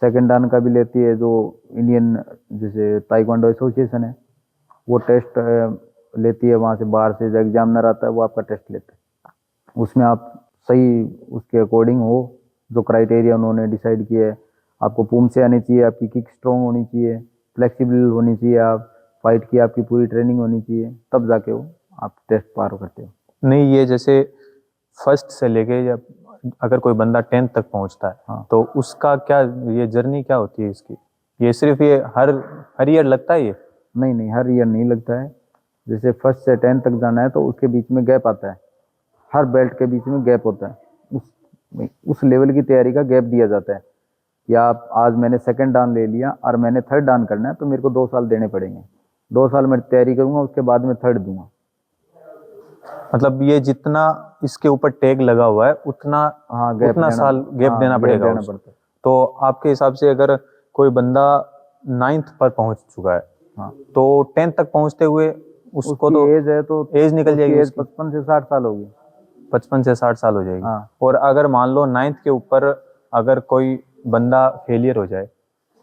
सेकंड डान का भी लेती है, जो इंडियन जैसे ताइक्वांडो एसोसिएशन है वो टेस्ट लेती है। वहाँ से बाहर से जो एग्जामिनर आता है वो आपका टेस्ट लेते हैं। उसमें आप सही उसके अकॉर्डिंग हो, जो क्राइटेरिया उन्होंने डिसाइड किया है। आपको पूम से आनी चाहिए, आपकी किक स्ट्रॉन्ग होनी चाहिए, फ्लेक्सिबल होनी चाहिए, आप फाइट की आपकी पूरी ट्रेनिंग होनी चाहिए, तब जाके वो आप टेस्ट पार करते हो। नहीं, ये जैसे फर्स्ट से लेके जब अगर कोई बंदा 10th तक पहुंचता है, हाँ। तो उसका क्या ये जर्नी क्या होती है इसकी? ये सिर्फ ये हर ईयर लगता है ये? नहीं नहीं, हर ईयर नहीं लगता है। जैसे फर्स्ट से 10th तक जाना है तो उसके बीच में गैप आता है, हर बेल्ट के बीच में गैप होता है। उस लेवल की तैयारी का गैप दिया जाता है। या आप आज मैंने सेकंड डान ले लिया और मैंने थर्ड डान करना है, तो मेरे को 2 साल देने पड़ेंगे। 2 साल मैं तैयारी करूंगा, उसके बाद में थर्ड दूंगा। मतलब ये जितना इसके ऊपर टैग लगा हुआ है उतना हाँ, गैप उतना देना, साल गैप हाँ, देना गैप पड़ेगा देना उसको। पड़ता है। तो आपके हिसाब से अगर कोई बंदा 9th पर पहुंच चुका है, हाँ, तो 10th तक पहुंचते हुए उसको उसकी तो एज है तो एज निकल जाएगी एज उसकी? 55 से 60 साल होगी। 55 से 60 साल हो जाएगी। हाँ। और अगर मान लो 9th के ऊपर अगर कोई बंदा फेलियर हो जाए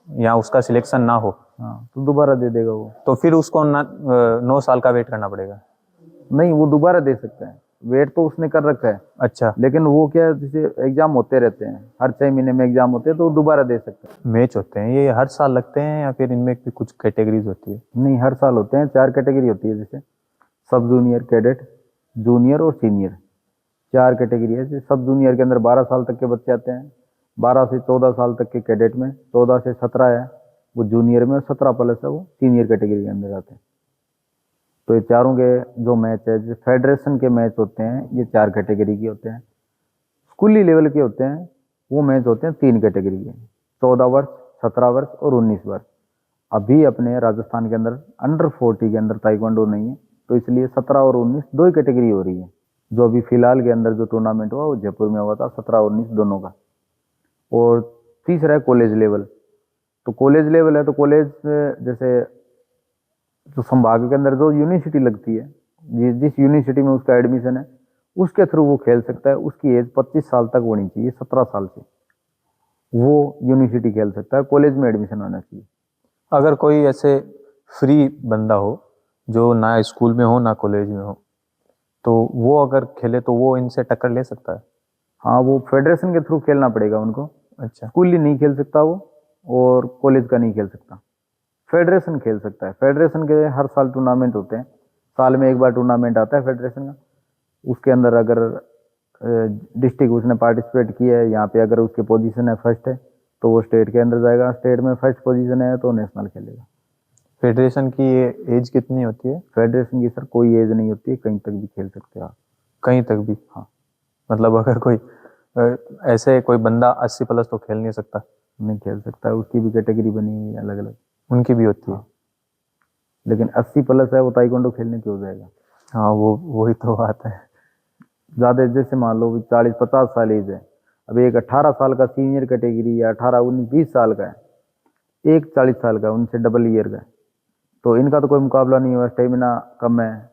या उसका सिलेक्शन ना हो, हाँ, तो दोबारा दे देगा वो। तो फिर उसको 9 साल का वेट करना पड़ेगा? नहीं, वो दोबारा दे सकता है। वेट तो उसने कर रखा है, अच्छा। लेकिन वो क्या, जैसे एग्जाम होते रहते हैं, हर 6 महीने में एग्जाम होते हैं, तो वो दोबारा दे सकता है। मैच होते हैं ये हर साल लगते हैं या फिर इनमें भी कुछ कैटेगरीज होती है? नहीं, हर साल होते हैं। 4 कैटेगरी होती है। जैसे सब जूनियर, कैडेट, जूनियर और सीनियर, 4 कैटेगरी है। सब जूनियर के अंदर 12 साल तक के बच्चे आते हैं, 12 से 14 साल तक के कैडेट में, 14 से 17 है वो जूनियर में, और 17 प्लस है वो सीनियर कैटेगरी के अंदर आते हैं। तो ये चारों के जो मैच है, जो फेडरेशन के मैच होते हैं, ये 4 कैटेगरी के होते हैं। स्कूली लेवल के होते हैं वो मैच होते हैं 3 कैटेगरी के, 14 वर्ष, 17 वर्ष और 19 वर्ष। अभी अपने राजस्थान के अंदर अंडर 40 के अंदर ताइक्वांडो नहीं है, तो इसलिए 17 और 19 दो ही कैटेगरी हो रही है। जो अभी फिलहाल के अंदर जो टूर्नामेंट हुआ वो जयपुर में हुआ था, 17 और 19 दोनों का। और तीसरा है कॉलेज लेवल। तो कॉलेज लेवल है तो कॉलेज जैसे जो संभाग के अंदर जो यूनिवर्सिटी लगती है, जिस यूनिवर्सिटी में उसका एडमिशन है, उसके थ्रू वो खेल सकता है। उसकी एज 25 साल तक होनी चाहिए, 17 साल से वो यूनिवर्सिटी खेल सकता है, कॉलेज में एडमिशन होना चाहिए। अगर कोई ऐसे फ्री बंदा हो जो ना स्कूल में हो ना कॉलेज में हो, तो वो अगर खेले तो वो इनसे टक्कर ले सकता है? हाँ, वो फेडरेशन के थ्रू खेलना पड़ेगा उनको। अच्छा। स्कूली नहीं खेल सकता वो, और कॉलेज का नहीं खेल सकता। फेडरेशन खेल सकता है। फेडरेशन के हर साल टूर्नामेंट होते हैं, साल में एक बार टूर्नामेंट आता है फेडरेशन का। उसके अंदर अगर डिस्ट्रिक्ट उसने पार्टिसिपेट किया है, यहाँ पे अगर उसकी पोजीशन है फर्स्ट है, तो वो स्टेट के अंदर जाएगा। स्टेट में फर्स्ट पोजीशन है तो नेशनल खेलेगा। फेडरेशन की ये एज कितनी होती है? फेडरेशन की सर कोई एज नहीं होती है, कहीं तक भी खेल सकते हैं आप। कहीं तक भी? हाँ। मतलब अगर कोई ऐसे कोई बंदा 80 प्लस तो खेल नहीं सकता? नहीं खेल सकता है, उसकी भी कैटेगरी बनी हुई है अलग अलग। उनकी भी होती है? हाँ। लेकिन 80 प्लस है वो ताइक्वांडो खेलने क्यों जाएगा? हाँ, वो वही तो बात है। ज़्यादा जैसे मान लो 40-50 साल एज है, अब एक 18 साल का सीनियर कैटेगरी या 18-19-20 साल का है, एक 40 साल का, उनसे डबल ईयर का है, तो इनका तो कोई मुकाबला नहीं हुआ। स्टेमिना कम है,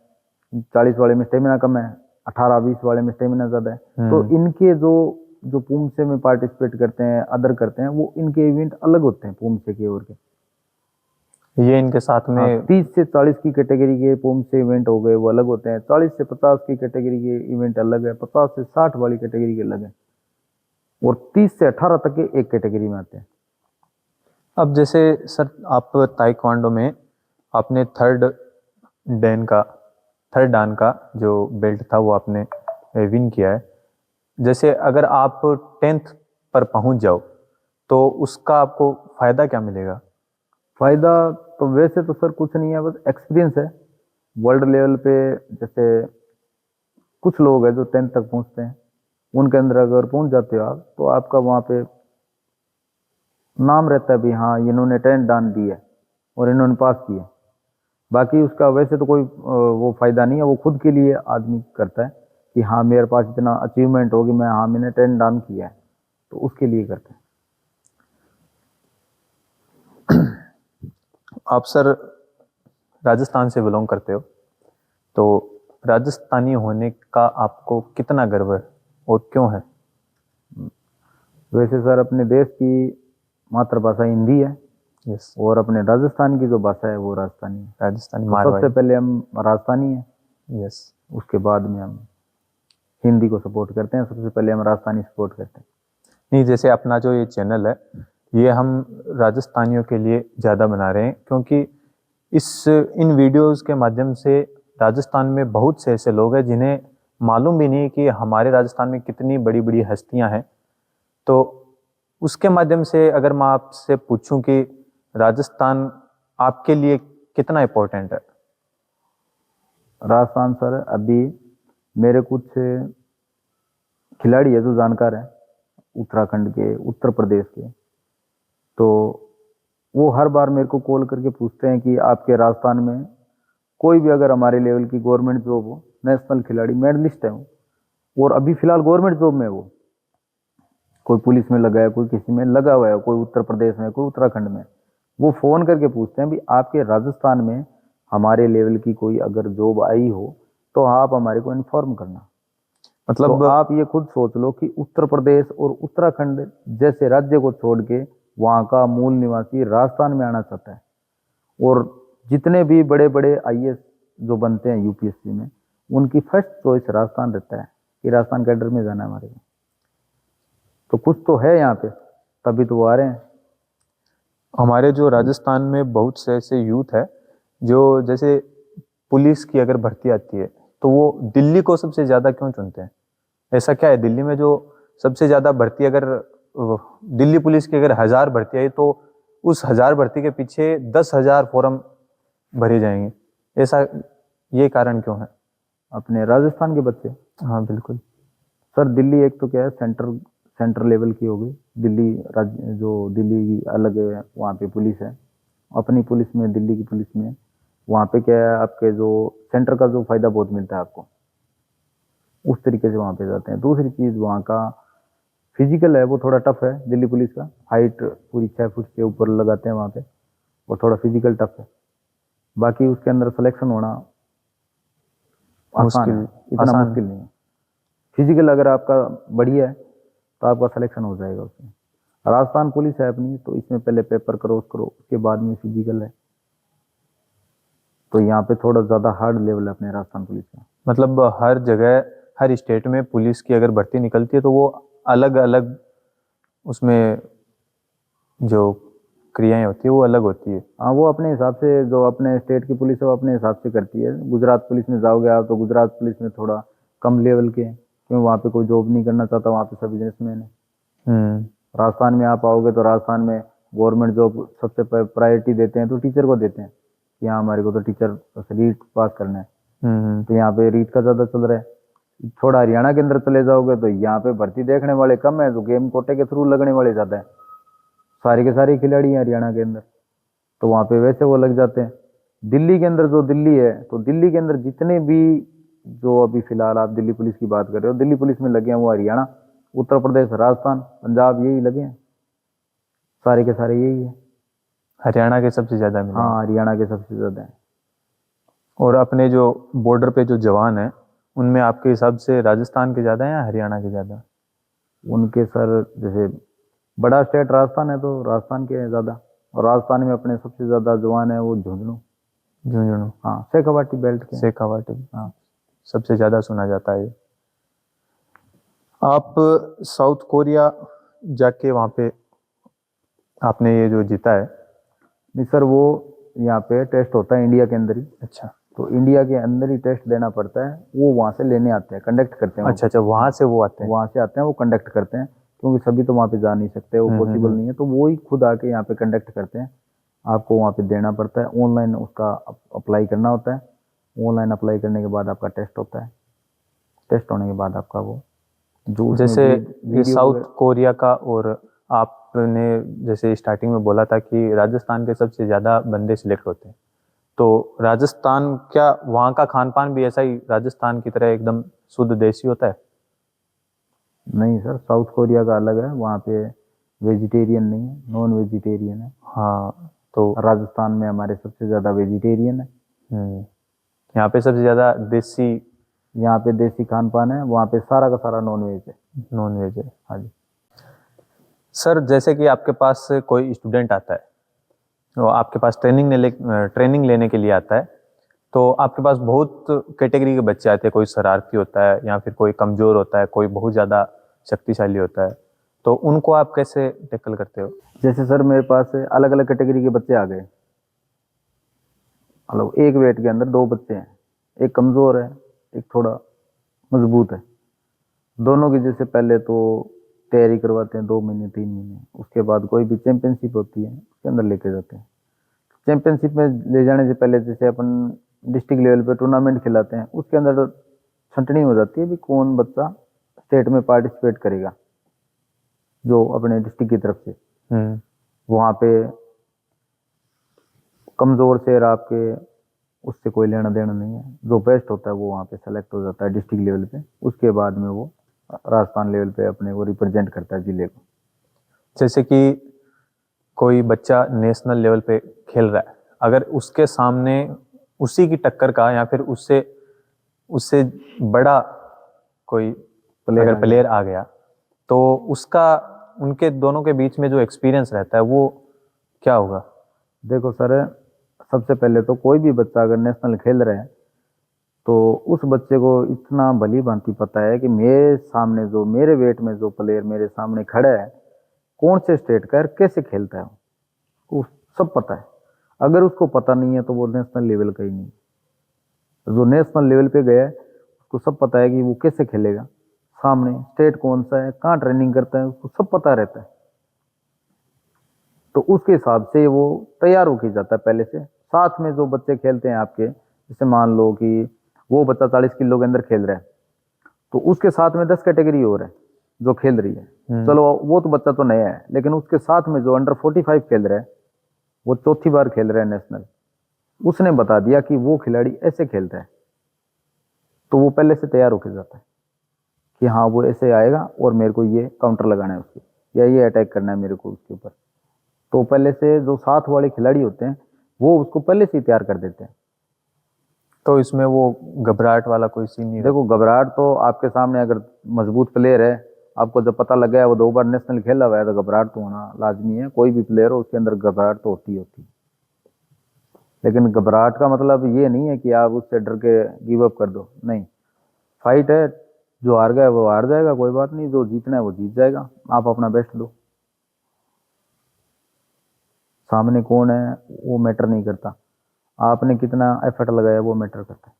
40 वाले में स्टेमिना कम है, 18-20 वाले में स्टेमिना ज़्यादा है। तो इनके जो जो पुमसे में पार्टिसिपेट करते हैं, अदर करते हैं, वो इनके इवेंट अलग होते हैं पुमसे के और के। ये इनके साथ में 30 से 40 की कैटेगरी के पुमसे इवेंट हो गए, वो अलग होते हैं। 40 से 50 की कैटेगरी के इवेंट अलग है, 50 से 60 वाली कैटेगरी के अलग है, और 30 से 18 तक के एक कैटेगरी में आते हैं। अब जैसे सर आप ताइक्वांडो में आपने थर्ड डान का जो बेल्ट था वो आपने विन किया है। जैसे अगर आप 10th पर पहुंच जाओ तो उसका आपको फायदा क्या मिलेगा? फायदा तो वैसे तो सर कुछ नहीं है, बस एक्सपीरियंस है। वर्ल्ड लेवल पे जैसे कुछ लोग हैं जो 10th तक पहुंचते हैं, उनके अंदर अगर पहुंच जाते हो आप, तो आपका वहाँ पे नाम रहता है भी हाँ इन्होंने 10 डान दी है और इन्होंने पास किया। बाकी उसका वैसे तो कोई वो फायदा नहीं है, वो खुद के लिए आदमी करता है कि हाँ मेरे पास इतना अचीवमेंट होगी, मैं हाँ मैंने 10 डान किया है, तो उसके लिए करते हैं। आप सर राजस्थान से बिलोंग करते हो, तो राजस्थानी होने का आपको कितना गर्व है और क्यों है? वैसे सर अपने देश की मातृभाषा हिंदी है, यस। और अपने राजस्थान की जो भाषा है वो राजस्थानी है। राजस्थानी तो मारवाड़ी। सबसे पहले हम राजस्थानी हैं, यस। उसके बाद में हम हिंदी को सपोर्ट करते हैं। सबसे पहले हम राजस्थानी सपोर्ट करते हैं। नहीं, जैसे अपना जो ये चैनल है ये हम राजस्थानियों के लिए ज़्यादा बना रहे हैं, क्योंकि इन वीडियोस के माध्यम से राजस्थान में बहुत से ऐसे लोग हैं जिन्हें मालूम भी नहीं कि हमारे राजस्थान में कितनी बड़ी बड़ी हस्तियां हैं। तो उसके माध्यम से अगर मैं आपसे पूछूं कि राजस्थान आपके लिए कितना इम्पोर्टेंट है? राजस्थान सर अभी मेरे कुछ खिलाड़ी है जो जानकार हैं, उत्तराखंड के, उत्तर प्रदेश के, तो वो हर बार मेरे को कॉल करके पूछते हैं कि आपके राजस्थान में कोई भी अगर हमारे लेवल की गवर्नमेंट जॉब हो, नेशनल खिलाड़ी मेडलिस्ट है वो, और अभी फिलहाल गवर्नमेंट जॉब में वो, कोई पुलिस में लगा है, कोई किसी में लगा हुआ है, कोई उत्तर प्रदेश में, कोई उत्तराखंड में, वो फ़ोन करके पूछते हैं भी आपके राजस्थान में हमारे लेवल की कोई अगर जॉब आई हो तो आप हमारे को इन्फॉर्म करना। मतलब तो आप ये खुद सोच लो कि उत्तर प्रदेश और उत्तराखंड जैसे राज्य को छोड़ के वहाँ का मूल निवासी राजस्थान में आना चाहता है, और जितने भी बड़े बड़े आईएएस जो बनते हैं यूपीएससी में, उनकी फर्स्ट चॉइस राजस्थान रहता है कि राजस्थान कैडर में जाना है हमारे को। तो कुछ तो है यहाँ पे, तभी तो वो आ रहे हैं। हमारे जो राजस्थान में बहुत से ऐसे यूथ है जो जैसे पुलिस की अगर भर्ती आती है तो वो दिल्ली को सबसे ज़्यादा क्यों चुनते हैं? ऐसा क्या है दिल्ली में जो सबसे ज़्यादा भर्ती अगर दिल्ली पुलिस की अगर 1000 भर्ती आई तो उस 1000 भर्ती के पीछे 10,000 फॉर्म भरे जाएंगे, ऐसा ये कारण क्यों है? अपने राजस्थान के बच्चे। हाँ बिल्कुल। सर दिल्ली एक तो क्या है, सेंटर लेवल की हो गई दिल्ली। राज्य जो दिल्ली की अलग है, वहाँ पे पुलिस है। अपनी पुलिस में, दिल्ली की पुलिस में वहाँ पे क्या है, आपके जो सेंटर का जो फायदा बहुत मिलता है आपको, उस तरीके से वहाँ पे जाते हैं। दूसरी चीज़ वहाँ का फिजिकल है, वो थोड़ा टफ है दिल्ली पुलिस का। हाइट पूरी 6 फुट से ऊपर लगाते हैं वहाँ पे, और थोड़ा फिजिकल टफ है। बाकी उसके अंदर सिलेक्शन होना आसान है, इतना आसान। मुश्किल नहीं है। फिजिकल अगर आपका बढ़िया है तो आपका सिलेक्शन हो जाएगा उसमें। राजस्थान पुलिस है अपनी, तो इसमें पहले पेपर क्रॉस करो, उसके बाद में फिजिकल है। तो यहाँ पे थोड़ा ज़्यादा हार्ड लेवल है अपने राजस्थान पुलिस का। मतलब हर जगह, हर स्टेट में पुलिस की अगर भर्ती निकलती है तो वो अलग अलग उसमें जो क्रियाएं होती है वो अलग होती है। हाँ, वो अपने हिसाब से, जो अपने स्टेट की पुलिस है वो अपने हिसाब से करती है। गुजरात पुलिस में जाओगे आप तो गुजरात पुलिस में थोड़ा कम लेवल के, क्योंकि वहाँ पे कोई जॉब नहीं करना चाहता, वहाँ पे सब बिजनेसमैन है। हम्म। राजस्थान में आप आओगे तो राजस्थान में गवर्नमेंट जॉब सबसे प्रायोरिटी देते हैं, तो टीचर को देते हैं। यहाँ हमारे को तो टीचर रीट पास करना है, तो यहाँ पे रीट का ज़्यादा चल रहा है। थोड़ा हरियाणा के अंदर चले जाओगे तो यहाँ पे भर्ती देखने वाले कम है, तो गेम कोटे के थ्रू लगने वाले ज़्यादा है। सारे के सारे खिलाड़ी हैं हरियाणा के अंदर, तो वहाँ पे वैसे वो लग जाते हैं। दिल्ली के अंदर जो दिल्ली है, तो दिल्ली के अंदर जितने भी, जो अभी फिलहाल आप दिल्ली पुलिस की बात कर रहे हो, दिल्ली पुलिस में लगे हैं वो हरियाणा, उत्तर प्रदेश, राजस्थान, पंजाब, यही लगे हैं। सारे के सारे यही है। हरियाणा के सबसे ज़्यादा मिले हैं। हाँ, हरियाणा के सबसे ज़्यादा है। और अपने जो बॉर्डर पे जो जवान हैं उनमें आपके हिसाब से राजस्थान के ज़्यादा हैं या हरियाणा के ज़्यादा? उनके सर, जैसे बड़ा स्टेट राजस्थान है तो राजस्थान के हैं ज़्यादा। और राजस्थान में अपने सबसे ज़्यादा जवान है वो झुंझुनू। झुंझुनू। हाँ, शेखावाटी बेल्ट के हैं। शेखावाटी। हाँ। सबसे ज़्यादा सुना जाता है ये। आप साउथ कोरिया जाके वहाँ पे आपने ये जो जीता है। नहीं सर, वो यहाँ पे टेस्ट होता है इंडिया के अंदर ही। अच्छा तो इंडिया के अंदर ही टेस्ट देना पड़ता है, वो वहाँ से लेने आते हैं, कंडक्ट करते हैं। अच्छा, वहाँ से वो आते हैं। वहाँ से आते हैं, वो कंडक्ट करते हैं, क्योंकि सभी तो वहाँ पे जा नहीं सकते, वो पॉसिबल नहीं है, तो वो ही खुद आके यहाँ पे कंडक्ट करते हैं। आपको वहाँ पे देना पड़ता है, ऑनलाइन उसका अप्लाई करना होता है। ऑनलाइन अप्लाई करने के बाद आपका टेस्ट होता है। टेस्ट होने के बाद आपका वो जो जैसे ये वीडियो साउथ कोरिया का, और आपने जैसे स्टार्टिंग में बोला था कि राजस्थान के सबसे ज़्यादा बंदे सिलेक्ट होते हैं, तो राजस्थान, क्या वहाँ का खान पान भी ऐसा ही राजस्थान की तरह एकदम शुद्ध देसी होता है? नहीं सर, साउथ कोरिया का अलग है। वहाँ पे वेजिटेरियन नहीं है, नॉन वेजिटेरियन है। हाँ, तो राजस्थान में हमारे सबसे ज़्यादा वेजिटेरियन है। यहाँ पे सबसे ज़्यादा देसी, यहाँ पे देसी खान पान है, वहाँ पे सारा का सारा नॉन वेज है। नॉन वेज है। हाँ जी। सर जैसे कि आपके पास कोई स्टूडेंट आता है, तो आपके पास ट्रेनिंग लेने के लिए आता है, तो आपके पास बहुत कैटेगरी के बच्चे आते हैं। कोई शरारती होता है या फिर कोई कमज़ोर होता है, कोई बहुत ज़्यादा शक्तिशाली होता है, तो उनको आप कैसे टैकल करते हो? जैसे सर मेरे पास अलग अलग कैटेगरी के बच्चे आ गए। मतलब एक वेट के अंदर 2 बच्चे हैं, एक कमज़ोर है, एक थोड़ा मजबूत है। दोनों की जैसे पहले तो तैयारी करवाते हैं 2 महीने 3 महीने, उसके बाद कोई भी चैंपियनशिप होती है उसके अंदर लेके जाते हैं। चैंपियनशिप में ले जाने से पहले जैसे अपन डिस्ट्रिक्ट लेवल पे टूर्नामेंट खिलाते हैं, उसके अंदर छंटनी हो जाती है भी कौन बच्चा स्टेट में पार्टिसिपेट करेगा, जो अपने डिस्ट्रिक्ट की तरफ से। वहाँ पे कमज़ोर शेर आपके, उससे कोई लेना देना नहीं है। जो बेस्ट होता है वो वहाँ पे सेलेक्ट हो जाता है डिस्ट्रिक्ट लेवल पे, उसके बाद में वो राजस्थान लेवल पे अपने को रिप्रेजेंट करता है जिले को। जैसे कि कोई बच्चा नेशनल लेवल पे खेल रहा है, अगर उसके सामने उसी की टक्कर का या फिर उससे उससे बड़ा कोई प्लेयर आ गया, तो उसका, उनके दोनों के बीच में जो एक्सपीरियंस रहता है वो क्या होगा? देखो सर, सबसे पहले तो कोई भी बच्चा अगर नेशनल खेल रहा है तो उस बच्चे को इतना भली भांति पता है कि मेरे सामने जो, मेरे वेट में जो प्लेयर मेरे सामने खड़ा है कौन से स्टेट का है, कैसे खेलता है, वो सब पता है। अगर उसको पता नहीं है तो वो नेशनल लेवल का ही नहीं। जो नेशनल लेवल पे गया है उसको सब पता है कि वो कैसे खेलेगा, सामने स्टेट कौन सा है, कहाँ ट्रेनिंग करता है, उसको सब पता रहता है। तो उसके हिसाब से वो तैयार होके जाता है पहले से। साथ में जो बच्चे खेलते हैं आपके, जैसे मान लो कि वो बच्चा 40 किलो के अंदर खेल रहा है, तो उसके साथ में 10 कैटेगरी और है जो खेल रही है। चलो वो तो बच्चा तो नया है, लेकिन उसके साथ में जो अंडर 45 खेल रहा है, वो चौथी बार खेल रहा है नेशनल, उसने बता दिया कि वो खिलाड़ी ऐसे खेलता है, तो वो पहले से तैयार होके जाता है कि हाँ वो ऐसे आएगा और मेरे को ये काउंटर लगाना है उसके, या ये अटैक करना है मेरे को उसके ऊपर। तो पहले से जो साथ वाले खिलाड़ी होते हैं वो उसको पहले से ही तैयार कर देते हैं। तो इसमें वो घबराहट वाला कोई सीन नहीं देखो घबराहट तो आपके सामने, अगर मजबूत प्लेयर है, आपको जब पता लग गया वो 2 बार नेशनल खेला हुआ है, तो घबराहट तो होना लाजमी है। कोई भी प्लेयर हो उसके अंदर घबराहट तो होती ही होती है, लेकिन घबराहट का मतलब ये नहीं है कि आप उससे डर के गिव अप कर दो, नहीं। फाइट है, जो हार गया वो हार जाएगा, कोई बात नहीं, जो जीतना है वो जीत जाएगा, आप अपना बेस्ट दो। सामने कौन है वो मैटर नहीं करता, आपने कितना एफर्ट लगाया वो मैटर करता है।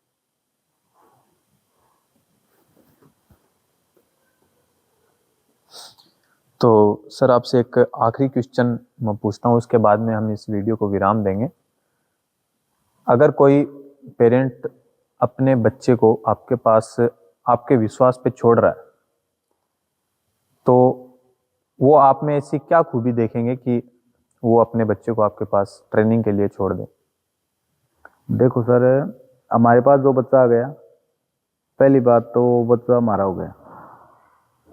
तो सर आपसे एक आखिरी क्वेश्चन मैं पूछता हूँ, उसके बाद में हम इस वीडियो को विराम देंगे। अगर कोई पेरेंट अपने बच्चे को आपके पास आपके विश्वास पे छोड़ रहा है, तो वो आप में ऐसी क्या खूबी देखेंगे कि वो अपने बच्चे को आपके पास ट्रेनिंग के लिए छोड़ दे? देखो सर, हमारे पास जो बच्चा आ गया, पहली बात तो वो बच्चा हमारा हो गया,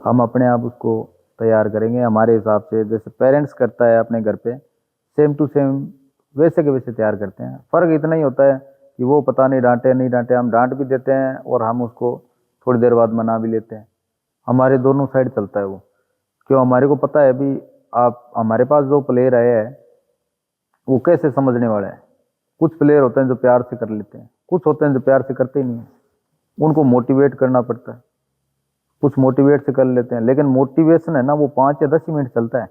हम अपने आप उसको तैयार करेंगे हमारे हिसाब से, जैसे पेरेंट्स करता है अपने घर पे, सेम टू सेम वैसे के वैसे तैयार करते हैं। फ़र्क इतना ही होता है कि वो पता नहीं डांटे नहीं डांटे, हम डांट भी देते हैं और हम उसको थोड़ी देर बाद मना भी लेते हैं। हमारे दोनों साइड चलता है वो, क्यों, हमारे को पता है अभी आप हमारे पास जो प्लेयर आए हैं वो कैसे समझने वाला है। कुछ प्लेयर होते हैं जो प्यार से कर लेते हैं, कुछ होते हैं जो प्यार से करते ही नहीं है, उनको मोटिवेट करना पड़ता है। कुछ मोटिवेट से कर लेते हैं, लेकिन मोटिवेशन है ना वो 5 या 10 ही मिनट चलता है,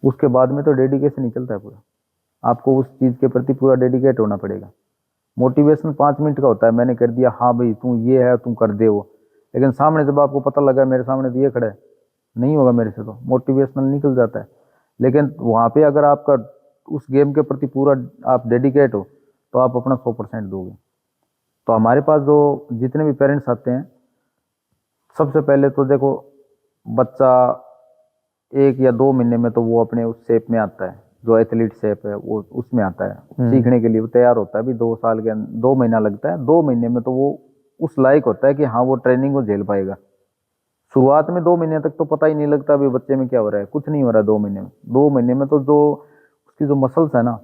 उसके बाद में तो डेडिकेशन ही चलता है पूरा। आपको उस चीज़ के प्रति पूरा डेडिकेट होना पड़ेगा। मोटिवेशन 5 मिनट का होता है, मैंने कर दिया, हाँ भाई तू ये है तू कर दे वो, लेकिन सामने जब आपको पता लगा मेरे सामने तो ये खड़ा है, नहीं होगा मेरे से, तो मोटिवेशनल निकल जाता है। लेकिन वहाँ पे अगर आपका उस गेम के प्रति पूरा आप डेडिकेट हो तो आप अपना 100% दोगे। तो हमारे पास जो जितने भी पेरेंट्स आते हैं, सबसे पहले तो देखो बच्चा 1 या 2 महीने में तो वो अपने उस शेप में आता है, जो एथलीट शेप है वो उसमें आता है। सीखने के लिए वो तैयार होता है, अभी 2 साल के 2 महीना लगता है, 2 महीने में तो वो उस लायक होता है कि हाँ वो ट्रेनिंग को झेल पाएगा। शुरुआत में 2 महीने तक तो पता ही नहीं लगता अभी बच्चे में क्या हो रहा है, कुछ नहीं हो रहा है 2 महीने में। 2 महीने में तो जो उसकी जो मसल्स है ना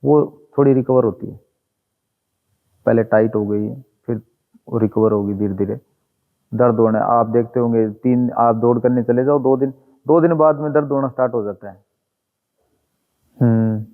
वो थोड़ी रिकवर होती है, पहले टाइट हो गई फिर वो रिकवर होगी धीरे धीरे। दर्द होना आप देखते होंगे, आप दौड़ करने चले जाओ, 2 दिन बाद में दर्द होना स्टार्ट हो जाता है।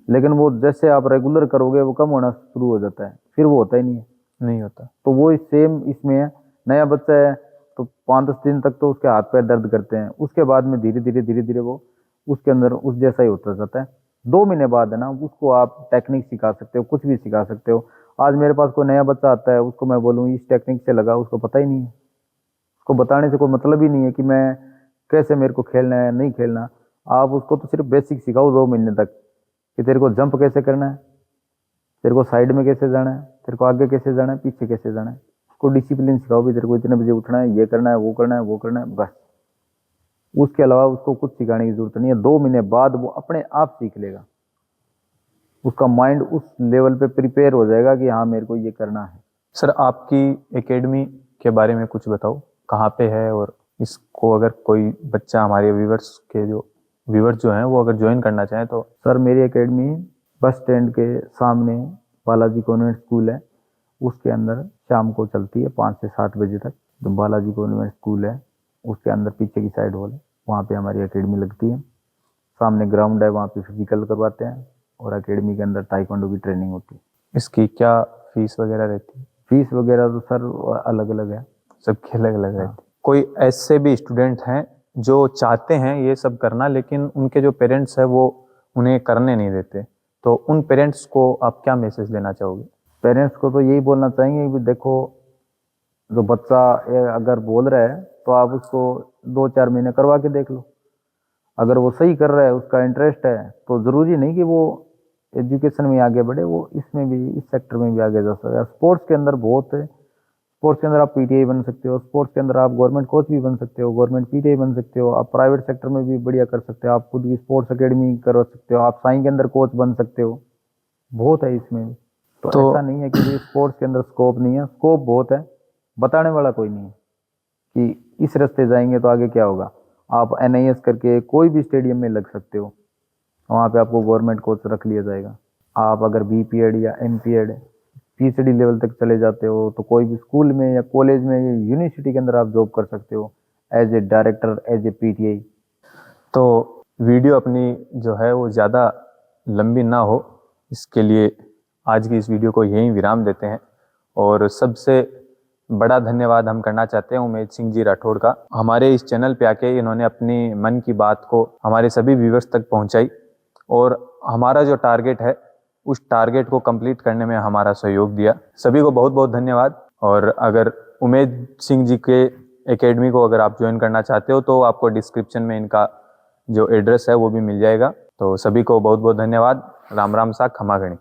लेकिन वो जैसे आप रेगुलर करोगे वो कम होना शुरू हो जाता है, फिर वो होता ही नहीं होता। तो वो सेम इसमें है, नया बच्चा है तो 5-10 दिन तक तो उसके हाथ पैर दर्द करते हैं, उसके बाद में धीरे धीरे वो उसके अंदर उस जैसा ही होता जाता है। 2 महीने बाद है ना उसको आप टेक्निक सिखा सकते हो, कुछ भी सिखा सकते हो। आज मेरे पास कोई नया बच्चा आता है, उसको मैं बोलूँ इस टेक्निक से लगा, उसको पता ही नहीं है, उसको बताने से कोई मतलब ही नहीं है कि मैं कैसे मेरे को खेलना है नहीं खेलना। आप उसको तो सिर्फ बेसिक सिखाओ 2 महीने तक कि तेरे को जंप कैसे करना है, तेरे को साइड में कैसे जाना है, तेरे को आगे कैसे जाना है, पीछे कैसे जाना है। उसको डिसिप्लिन सिखाओ भी, तेरे को इतने बजे उठना है, ये करना है, वो करना है, वो करना है, बस। उसके अलावा उसको कुछ सिखाने की जरूरत नहीं है। 2 महीने बाद वो अपने आप सीख लेगा, उसका माइंड उस लेवल पे प्रिपेयर हो जाएगा कि हाँ मेरे को ये करना है। सर आपकी एकेडमी के बारे में कुछ बताओ, कहाँ पे है, और इसको अगर कोई बच्चा हमारे व्यूवर्स जो हैं वो अगर ज्वाइन करना चाहें तो? सर मेरी एकेडमी बस स्टैंड के सामने बालाजी कॉन्वेंट स्कूल है, उसके अंदर शाम को चलती है 5 से 7 बजे तक। जो बालाजी कॉन्वेंट स्कूल है उसके अंदर पीछे की साइड हॉल है, वहाँ पे हमारी एकेडमी लगती है। सामने ग्राउंड है, वहाँ पे फिजिकल करवाते हैं और एकेडमी के अंदर ताइक्वांडो की ट्रेनिंग होती है। इसकी क्या फीस वगैरह रहती है? फीस वगैरह तो सर अलग अलग है, सबकी अलग अलग रहती है। कोई ऐसे भी स्टूडेंट हैं जो चाहते हैं ये सब करना, लेकिन उनके जो पेरेंट्स हैं वो उन्हें करने नहीं देते, तो उन पेरेंट्स को आप क्या मैसेज देना चाहोगे? पेरेंट्स को तो यही बोलना चाहेंगे कि देखो, जो बच्चा अगर बोल रहा है तो आप उसको 2-4 महीने करवा के देख लो। अगर वो सही कर रहा है, उसका इंटरेस्ट है, तो ज़रूरी नहीं कि वो एजुकेशन में आगे बढ़े, वो इसमें भी, इस सेक्टर में भी आगे जा सकता है। स्पोर्ट्स के अंदर बहुत है। स्पोर्ट्स के अंदर आप पीटीआई बन सकते हो, स्पोर्ट्स के अंदर आप गवर्नमेंट कोच भी बन सकते हो, गवर्नमेंट पीटीआई बन सकते हो, आप प्राइवेट सेक्टर में भी बढ़िया कर सकते हो, आप खुद की स्पोर्ट्स एकेडमी करवा सकते हो, आप साई के अंदर कोच बन सकते हो। बहुत है इसमें भी। तो ऐसा नहीं है कि स्पोर्ट्स के अंदर स्कोप नहीं है, स्कोप बहुत है, बताने वाला कोई नहीं है कि इस रास्ते जाएंगे तो आगे क्या होगा। आप एनआईएस करके कोई भी स्टेडियम में लग सकते हो, वहाँ पे आपको गवर्नमेंट कोच रख लिया जाएगा। आप अगर बीपीएड या एमपीएड पीएचडी लेवल तक चले जाते हो तो कोई भी स्कूल में या कॉलेज में या यूनिवर्सिटी के अंदर आप जॉब कर सकते हो as a director, as a PTI. तो वीडियो अपनी जो है वो ज़्यादा लंबी ना हो, इसके लिए आज की इस वीडियो को यहीं विराम देते हैं। और सबसे बड़ा धन्यवाद हम करना चाहते हैं उमेद सिंह जी राठौड़ का। हमारे इस चैनल पे आके इन्होंने अपनी मन की बात को हमारे सभी व्यूवर्स तक पहुंचाई और हमारा जो टारगेट है उस टारगेट को कंप्लीट करने में हमारा सहयोग दिया। सभी को बहुत बहुत धन्यवाद। और अगर उमेद सिंह जी के एकेडमी को अगर आप ज्वाइन करना चाहते हो तो आपको डिस्क्रिप्शन में इनका जो एड्रेस है वो भी मिल जाएगा। तो सभी को बहुत बहुत धन्यवाद। राम राम सा, खमा गणी।